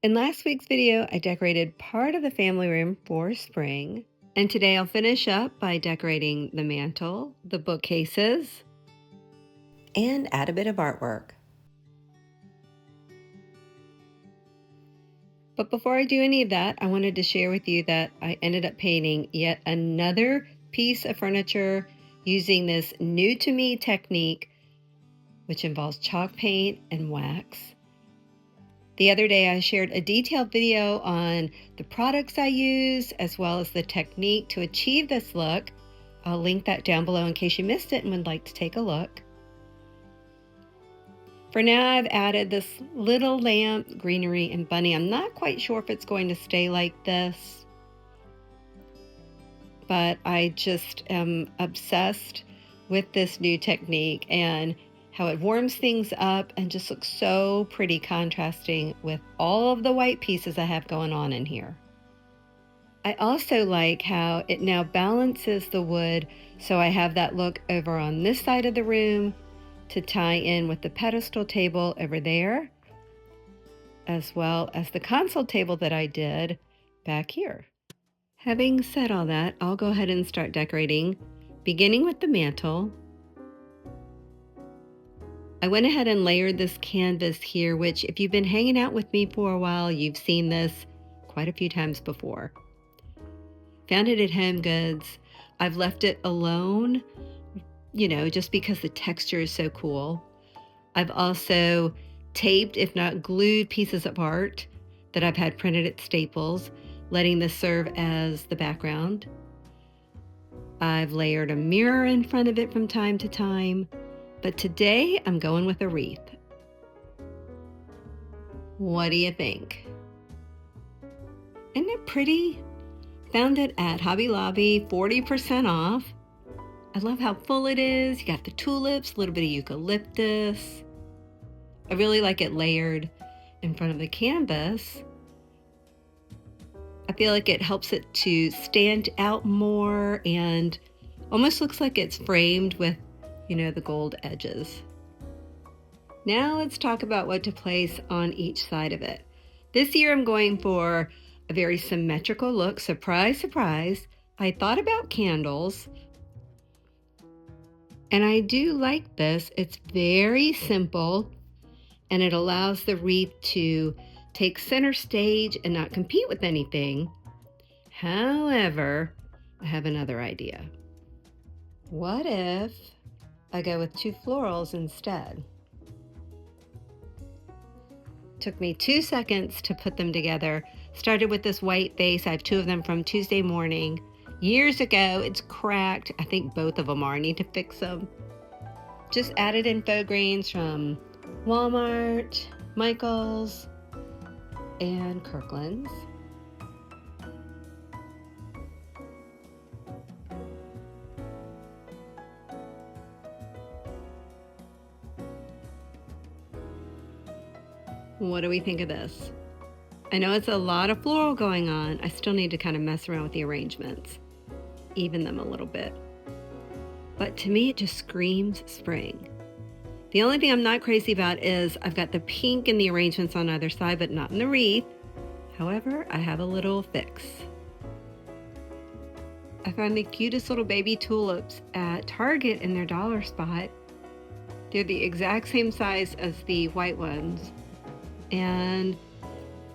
In last week's video, I decorated part of the family room for spring, and today I'll finish up by decorating the mantle, the bookcases, and add a bit of artwork. But before I do any of that, I wanted to share with you that I ended up painting yet another piece of furniture using this new to me technique, which involves chalk paint and wax. The other day, I shared a detailed video on the products I use as well as the technique to achieve this look. I'll link that down below in case you missed it and would like to take a look. For now, I've added this little lamp, greenery, and bunny. I'm not quite sure if it's going to stay like this, but I just am obsessed with this new technique and how it warms things up and just looks so pretty contrasting with all of the white pieces I have going on in here. I also like how it now balances the wood, so I have that look over on this side of the room to tie in with the pedestal table over there, as well as the console table that I did back here. Having said all that, I'll go ahead and start decorating, beginning with the mantle. I went ahead and layered this canvas here, which if you've been hanging out with me for a while, you've seen this quite a few times before. Found it at Home Goods. I've left it alone, just because the texture is so cool. I've also taped, if not glued, pieces of art that I've had printed at Staples, letting this serve as the background. I've layered a mirror in front of it from time to time. But today I'm going with a wreath. What do you think? Isn't it pretty? Found it at Hobby Lobby, 40% off. I love how full it is. You got the tulips, a little bit of eucalyptus. I really like it layered in front of the canvas. I feel like it helps it to stand out more and almost looks like it's framed with the gold edges. Now let's talk about what to place on each side of it. This year I'm going for a very symmetrical look. Surprise, surprise. I thought about candles, and I do like this. It's very simple, and it allows the wreath to take center stage and not compete with anything. However, I have another idea. What if I go with 2 florals instead? Took me 2 seconds to put them together. Started with this white vase. I have 2 of them from Tuesday morning. Years ago, it's cracked. I think both of them are. I need to fix them. Just added in faux greens from Walmart, Michael's, and Kirkland's. What do we think of this? I know it's a lot of floral going on. I still need to kind of mess around with the arrangements, even them a little bit. But to me, it just screams spring. The only thing I'm not crazy about is I've got the pink in the arrangements on either side, but not in the wreath. However, I have a little fix. I found the cutest little baby tulips at Target in their dollar spot. They're the exact same size as the white ones. And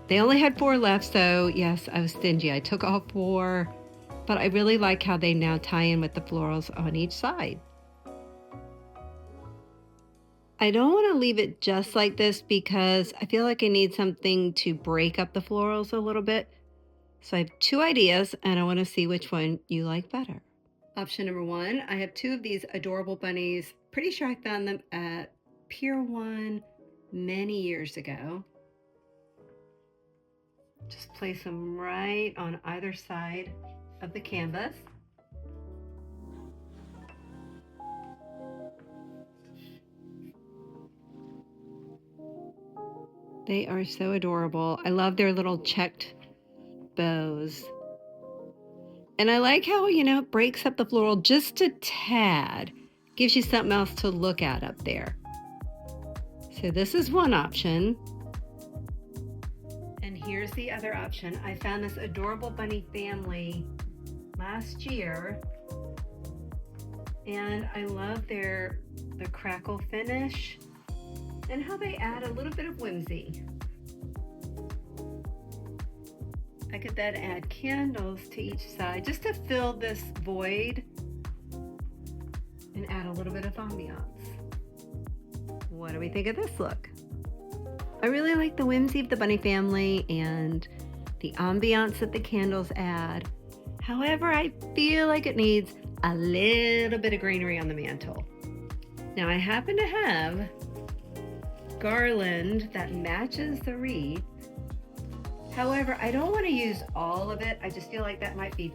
they only had 4 left, so yes, I was stingy. I took all 4, but I really like how they now tie in with the florals on each side. I don't want to leave it just like this because I feel like I need something to break up the florals a little bit. So I have 2 ideas, and I want to see which one you like better. Option number 1, I have 2 of these adorable bunnies. Pretty sure I found them at Pier 1 many years ago. Just place them right on either side of the canvas. They are so adorable. I love their little checked bows. And I like how, it breaks up the floral just a tad. Gives you something else to look at up there. So this is one option. And here's the other option. I found this adorable bunny family last year, and I love the crackle finish and how they add a little bit of whimsy. I could then add candles to each side just to fill this void and add a little bit of ambiance. What do we think of this look? I really like the whimsy of the bunny family and the ambiance that the candles add. However, I feel like it needs a little bit of greenery on the mantle. Now I happen to have garland that matches the wreath. However, I don't want to use all of it. I just feel like that might be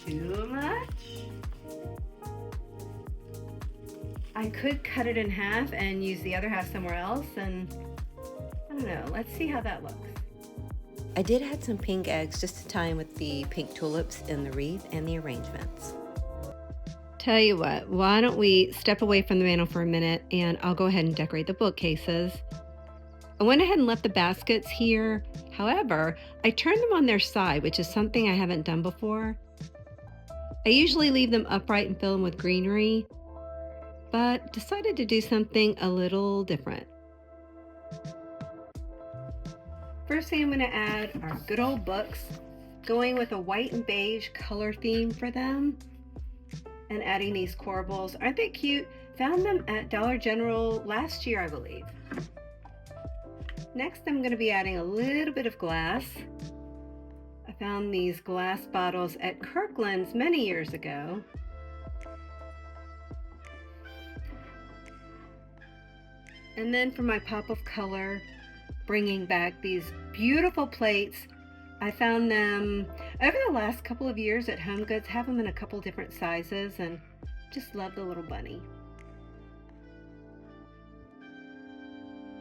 too much. I could cut it in half and use the other half somewhere else, and I don't know, let's see how that looks. I did add some pink eggs just to tie in with the pink tulips in the wreath and the arrangements. Tell you what, why don't we step away from the mantle for a minute and I'll go ahead and decorate the bookcases. I went ahead and left the baskets here. However, I turned them on their side, which is something I haven't done before. I usually leave them upright and fill them with greenery, but decided to do something a little different. First thing I'm going to add are good old books, going with a white and beige color theme for them, and adding these corbels. Aren't they cute? Found them at Dollar General last year, I believe. Next, I'm going to be adding a little bit of glass. I found these glass bottles at Kirkland's many years ago. And then for my pop of color, bringing back these beautiful plates. I found them over the last couple of years at Home Goods, have them in a couple different sizes, and just love the little bunny.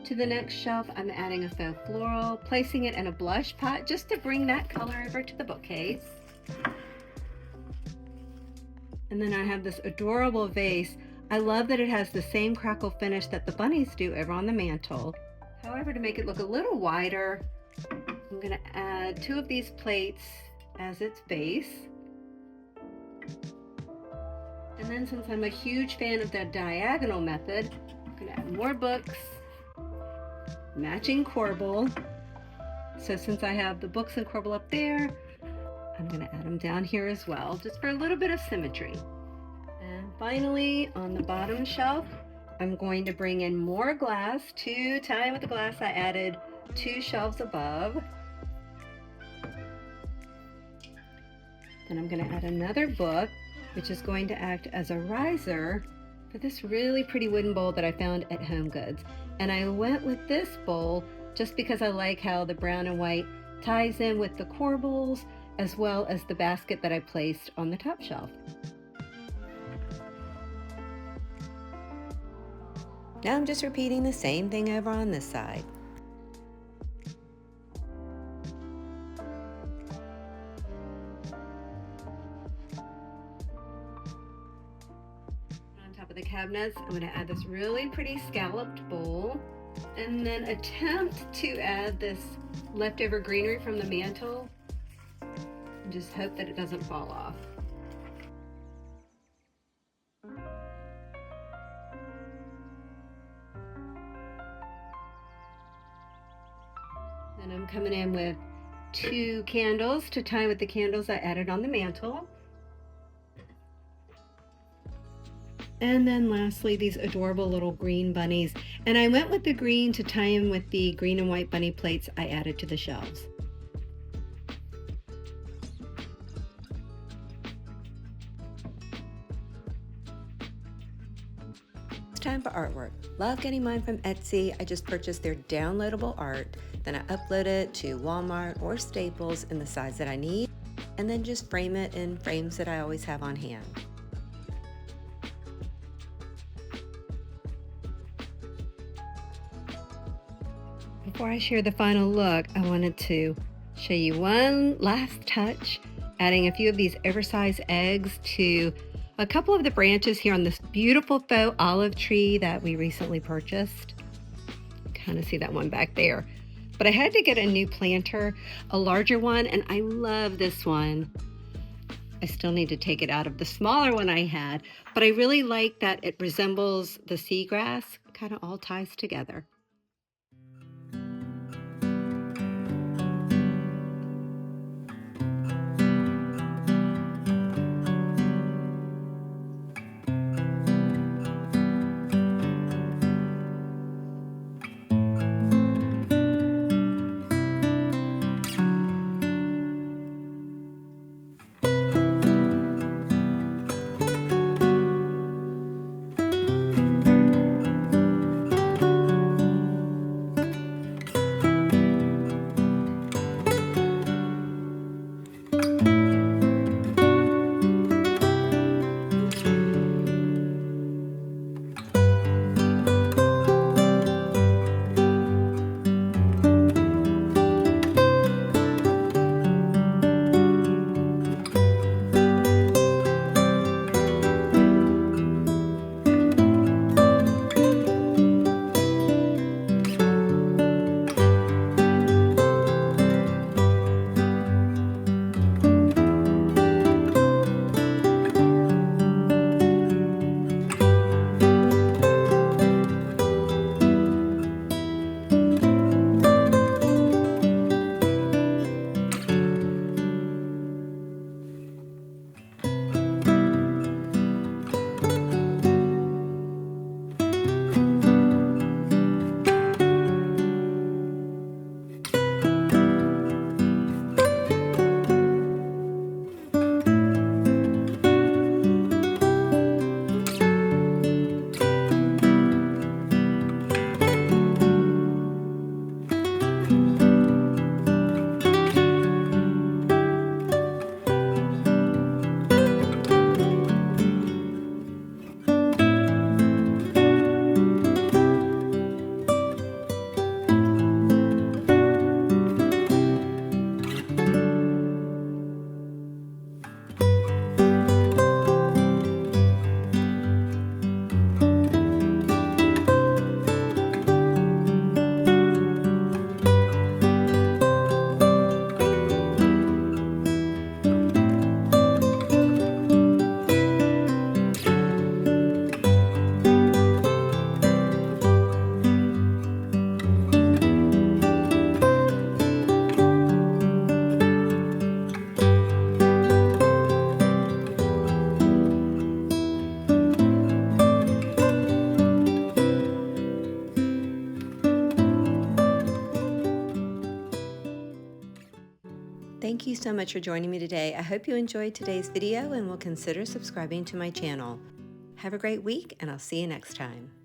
To the next shelf, I'm adding a faux floral, placing it in a blush pot just to bring that color over to the bookcase. And then I have this adorable vase. I love that it has the same crackle finish that the bunnies do over on the mantle. However, to make it look a little wider, I'm going to add 2 of these plates as its base. And then, since I'm a huge fan of the diagonal method, I'm going to add more books, matching corbel. So since I have the books and corbel up there, I'm going to add them down here as well, just for a little bit of symmetry. And finally, on the bottom shelf, I'm going to bring in more glass to tie in with the glass I added 2 shelves above. Then I'm going to add another book, which is going to act as a riser for this really pretty wooden bowl that I found at Home Goods. And I went with this bowl just because I like how the brown and white ties in with the corbels, as well as the basket that I placed on the top shelf. Now I'm just repeating the same thing over on this side. On top of the cabinets, I'm going to add this really pretty scalloped bowl, and then attempt to add this leftover greenery from the mantle, and just hope that it doesn't fall off. And I'm coming in with 2 candles to tie with the candles I added on the mantle. And then lastly, these adorable little green bunnies. And I went with the green to tie in with the green and white bunny plates I added to the shelves. It's time for artwork. Love getting mine from Etsy. I just purchased their downloadable art, then I upload it to Walmart or Staples in the size that I need, and then just frame it in frames that I always have on hand. Before I share the final look, I wanted to show you one last touch, adding a few of these oversized eggs to a couple of the branches here on this beautiful faux olive tree that we recently purchased. Kind of see that one back there. But I had to get a new planter, a larger one, and I love this one. I still need to take it out of the smaller one I had, but I really like that it resembles the seagrass, kind of all ties together. Thank you so much for joining me today. I hope you enjoyed today's video and will consider subscribing to my channel. Have a great week, and I'll see you next time.